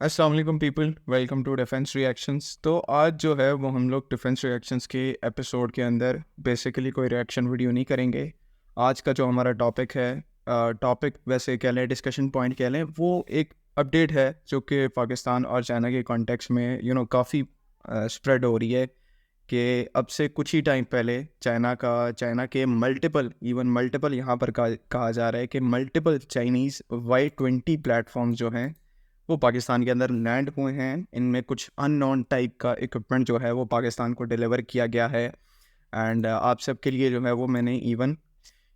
अस्सलाम वालेकुम people, welcome to defence reactions. तो आज जो है वो हम लोग डिफेंस रिएक्शंस के एपिसोड के अंदर बेसिकली कोई रिएक्शन वीडियो नहीं करेंगे। आज का जो हमारा टॉपिक है, टॉपिक वैसे कह लें, डिस्कशन पॉइंट कह लें, वो एक अपडेट है जो कि पाकिस्तान और चाइना के कॉन्टेक्स्ट में काफ़ी स्प्रेड हो रही है कि अब से कुछ ही टाइम पहले चाइना के मल्टीपल यहाँ पर कहा जा रहा है कि मल्टीपल चाइनीज़ Y20 प्लेटफॉर्म्स जो हैं वो पाकिस्तान के अंदर लैंड हुए हैं। इनमें कुछ अननोन टाइप का इक्विपमेंट जो है वो पाकिस्तान को डिलीवर किया गया है। एंड आप सबके लिए जो है वो मैंने इवन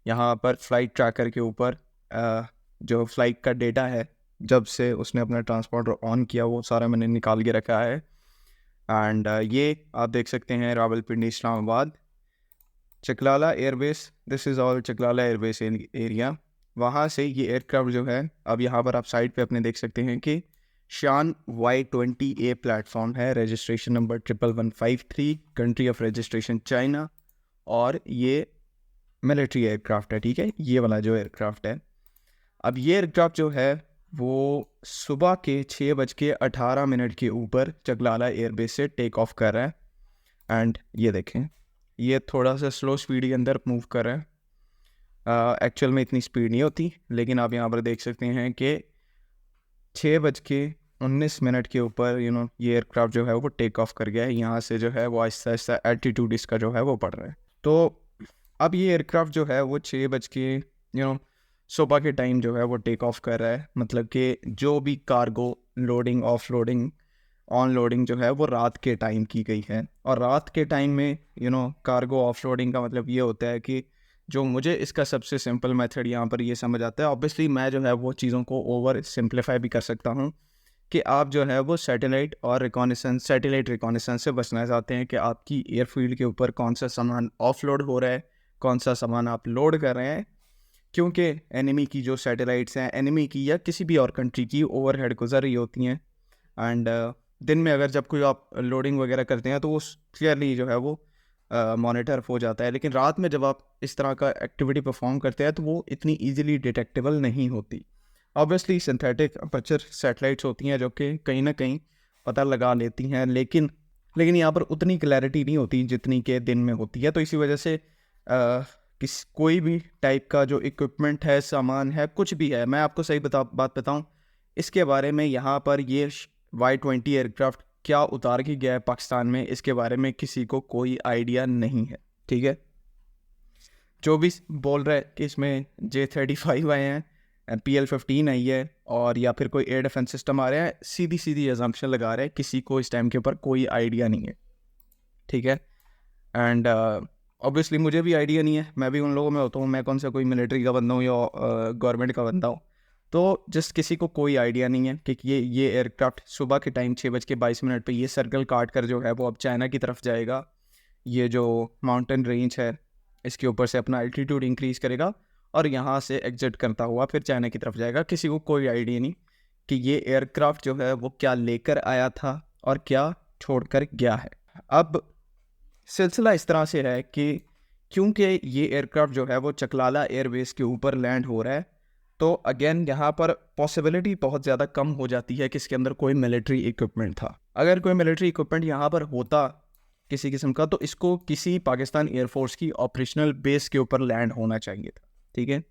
यहाँ पर फ़्लाइट ट्रैकर के ऊपर जो फ़्लाइट का डेटा है, जब से उसने अपना ट्रांसपोर्टर ऑन किया, वो सारा मैंने निकाल के रखा है। एंड ये आप देख सकते हैं Rawalpindi Islamabad Chaklala airbase, this is all Chaklala airbase area. वहाँ से ये एयरक्राफ्ट जो है, अब यहाँ पर आप साइड पे अपने देख सकते हैं कि शान Y20A प्लेटफॉर्म है, registration number 11153, country of registration China, और ये मिलिट्री एयरक्राफ्ट है। ठीक है, ये वाला जो एयरक्राफ्ट है, अब ये एयरक्राफ्ट जो है वो सुबह के 6:18 के ऊपर चकलाला एयरबेस से टेक ऑफ कर रहा है। एंड ये देखें, ये थोड़ा सा स्लो स्पीड के अंदर मूव कर रहा है। एक्चुअल में इतनी स्पीड नहीं होती, लेकिन आप यहाँ पर देख सकते हैं कि 6:19 के ऊपर ये एयरक्राफ्ट जो है वो टेक ऑफ कर गया है। यहाँ से जो है वो आहिस्ता आहिस्ता एल्टीट्यूड इसका जो है वो बढ़ रहा है। तो अब ये एयरक्राफ्ट जो है वो 6 बज के सुबह के टाइम जो है वो टेक ऑफ कर रहा है। मतलब कि जो भी cargo loading, of loading, on loading जो है वो रात के टाइम की गई है। और रात के टाइम में कार्गो ऑफ लोडिंग का मतलब ये होता है कि जो मुझे इसका सबसे सिंपल मेथड यहाँ पर ये समझ आता है, ऑब्वियसली मैं जो है वो चीज़ों को ओवर सिंप्लीफाई भी कर सकता हूँ कि आप जो है वो सैटेलाइट रिकॉनेसेंस से बचना चाहते हैं कि आपकी एयरफील्ड के ऊपर कौन सा सामान ऑफलोड हो रहा है, कौन सा सामान आप लोड कर रहे हैं। क्योंकि एनिमी की जो सैटेलाइट्स हैं, एनिमी की या किसी भी और कंट्री की ओवरहेड गुजर रही होती हैं। एंड दिन में अगर जब कोई आप लोडिंग वगैरह करते हैं तो वो क्लियरली जो है वो मॉनिटर हो जाता है, लेकिन रात में जब आप इस तरह का एक्टिविटी परफॉर्म करते हैं तो वो इतनी इजीली डिटेक्टेबल नहीं होती। ऑब्वियसली सिंथेटिक अपर्चर सैटेलाइट्स होती हैं जो कि कहीं ना कहीं पता लगा लेती हैं, लेकिन यहाँ पर उतनी क्लैरिटी नहीं होती जितनी कि दिन में होती है। तो इसी वजह से कोई भी टाइप का जो इक्विपमेंट है, सामान है, कुछ भी है, मैं आपको सही बात बताऊं, इसके बारे में यहाँ पर ये Y20 एयरक्राफ्ट क्या उतार के गया है पाकिस्तान में, इसके बारे में किसी को कोई आइडिया नहीं है। ठीक है, जो भी बोल रहा है कि इसमें J35 आए हैं, PL-15 आई है, और या फिर कोई एयर डिफेंस सिस्टम आ रहा है, सीधी एजम्पशन लगा रहे हैं, किसी को इस टाइम के ऊपर कोई आइडिया नहीं है। ठीक है, एंड ऑब्वियसली मुझे भी आइडिया नहीं है, मैं भी उन लोगों में होता हूँ, मैं कौन सा कोई मिलिट्री का बंदा हूँ या गवर्नमेंट का बंदा हूँ। तो जस्ट किसी को कोई आइडिया नहीं है कि ये एयरक्राफ्ट सुबह के टाइम 6:22 पे ये सर्कल काट कर जो है वो अब चाइना की तरफ जाएगा। ये जो माउंटेन रेंज है इसके ऊपर से अपना एल्टीट्यूड इंक्रीज़ करेगा और यहाँ से एग्जिट करता हुआ फिर चाइना की तरफ जाएगा। किसी को कोई आइडिया नहीं कि ये एयरक्राफ्ट जो है वो क्या लेकर आया था और क्या छोड़कर गया है। अब सिलसिला इस तरह से है कि क्योंकि ये एयरक्राफ्ट जो है वो चकलाला एयरबेस के ऊपर लैंड हो रहा है, तो अगेन यहाँ पर पॉसिबिलिटी बहुत ज़्यादा कम हो जाती है कि इसके अंदर कोई मिलिट्री इक्विपमेंट था। अगर कोई मिलिट्री इक्विपमेंट यहाँ पर होता किसी किस्म का, तो इसको किसी पाकिस्तान एयरफोर्स की ऑपरेशनल बेस के ऊपर लैंड होना चाहिए था। ठीक है,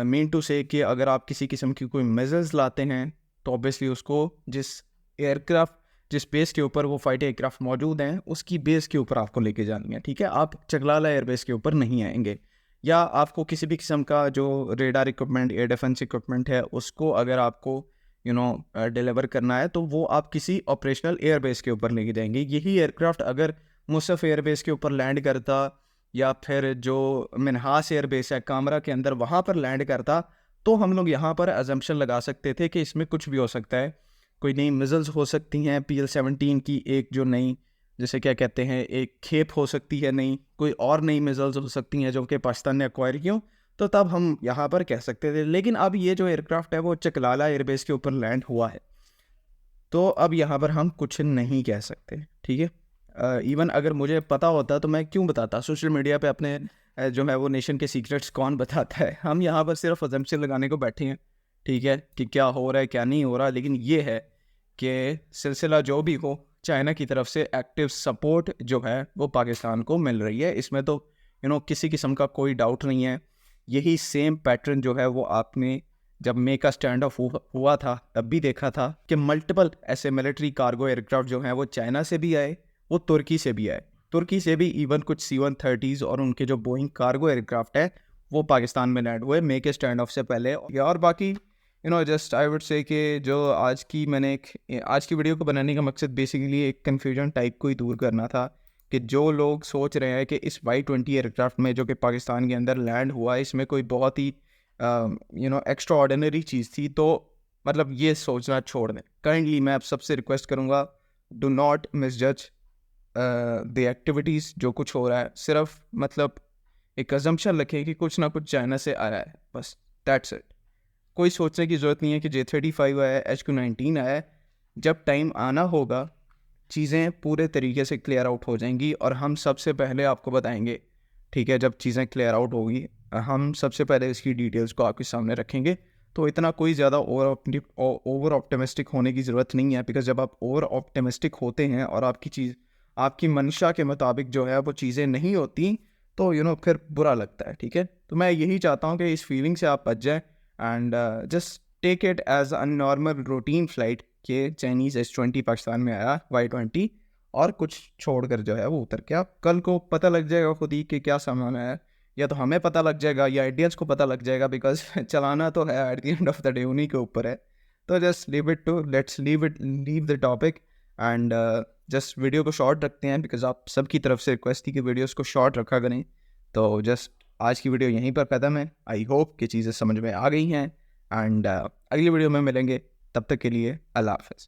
मीन टू से कि अगर आप किसी किस्म की कोई मिसाइल्स लाते हैं तो ऑब्वियसली उसको जिस बेस के ऊपर वो फाइटर एयरक्राफ्ट मौजूद हैं उसकी बेस के ऊपर आपको लेके जानी है। ठीक है, आप चकलाला एयरबेस के ऊपर नहीं आएंगे, या आपको किसी भी किस्म का जो radar equipment, air defence equipment है, उसको अगर आपको डिलीवर करना है तो वो आप किसी ऑपरेशनल एयरबेस के ऊपर लेके जाएंगे। यही एयरक्राफ्ट अगर मुसफ एयरबेस के ऊपर लैंड करता या फिर जो मिन्हास एयरबेस है कामरा के अंदर, वहाँ पर लैंड करता, तो हम लोग यहाँ पर अजम्पशन लगा सकते थे कि इसमें कुछ भी हो सकता है। कोई नई मिसाइल्स हो सकती हैं, PL-17 की एक जो नई, जैसे क्या कहते हैं, एक खेप हो सकती है नई, कोई और नई मिसाइल्स हो सकती हैं जो कि पाकिस्तान ने एक्वायर की हो, तो तब हम यहाँ पर कह सकते थे। लेकिन अब ये जो एयरक्राफ्ट है वो चकलाला एयरबेस के ऊपर लैंड हुआ है, तो अब यहाँ पर हम कुछ नहीं कह सकते। ठीक है, इवन अगर मुझे पता होता तो मैं क्यों बताता। सोशल मीडिया पे अपने जो है वो नेशन के सीक्रेट्स कौन बताता है। हम यहाँ पर सिर्फ अजम्पशन लगाने को बैठे हैं ठीक है, कि क्या हो रहा है क्या नहीं हो रहा, लेकिन ये है कि सिलसिला जो भी हो, चाइना की तरफ से एक्टिव सपोर्ट जो है वो पाकिस्तान को मिल रही है। इसमें तो किसी किस्म का कोई डाउट नहीं है। यही सेम पैटर्न जो है वो आपने जब मे का स्टैंड ऑफ हुआ था तब भी देखा था कि मल्टीपल ऐसे मिलिट्री कार्गो एयरक्राफ्ट जो हैं वो चाइना से भी आए, वो तुर्की से भी आए, तुर्की से भी इवन कुछ C-130s और उनके जो बोइंग कार्गो एयरक्राफ्ट है वो पाकिस्तान में लैंड हुए मे के स्टैंड ऑफ से पहले। और बाकी जस्ट आई वुड से कि जो आज की वीडियो को बनाने का मकसद बेसिकली एक कन्फ्यूजन टाइप को ही दूर करना था कि जो लोग सोच रहे हैं कि इस Y-20 एयरक्राफ्ट में जो कि पाकिस्तान के अंदर लैंड हुआ है इसमें कोई बहुत ही एक्स्ट्रा ऑर्डिनरी चीज़ थी, तो मतलब ये सोचना छोड़ दें। काइंडली मैं आप सबसे रिक्वेस्ट करूँगा, do not misjudge the activities. जो कुछ हो रहा है सिर्फ मतलब एक अजम्पशन रखें कि कुछ ना कुछ चाइना से आ रहा है, बस दैट्स इट। कोई सोचने की ज़रूरत नहीं है कि J-35 आया है, HQ-19 आया है। जब टाइम आना होगा चीज़ें पूरे तरीके से क्लियर आउट हो जाएंगी और हम सबसे पहले आपको बताएंगे। ठीक है, जब चीज़ें क्लियर आउट होगी हम सबसे पहले इसकी डिटेल्स को आपके सामने रखेंगे। तो इतना कोई ज़्यादा ओवर ऑप्टिमिस्टिक होने की ज़रूरत नहीं है, बिकॉज जब आप ओवर ऑप्टिमिस्टिक होते हैं और आपकी मंशा के मुताबिक जो है वो चीज़ें नहीं होती तो फिर बुरा लगता है। ठीक है, तो मैं यही चाहता हूँ कि इस फीलिंग से आप बच जाएँ and just take it as a normal routine flight के चाइनीज़ S-20 पाकिस्तान में आया Y-20 और कुछ छोड़कर जो है वो उतर के आप कल को पता लग जाएगा खुद ही कि क्या सामान है, या तो हमें पता लग जाएगा या इंडियंस को पता लग जाएगा, बिकॉज चलाना तो है at the end of the day उन्हीं के ऊपर है। तो just leave the topic and just video को शॉर्ट रखते हैं, बिकॉज आप सबकी तरफ से रिक्वेस्ट थी कि वीडियोस को शॉर्ट रखा करें। तो जस्ट आज की वीडियो यहीं पर ख़त्म है। आई होप कि चीज़ें समझ में आ गई हैं एंड अगली वीडियो में मिलेंगे। तब तक के लिए अल्लाह हाफ़िज़।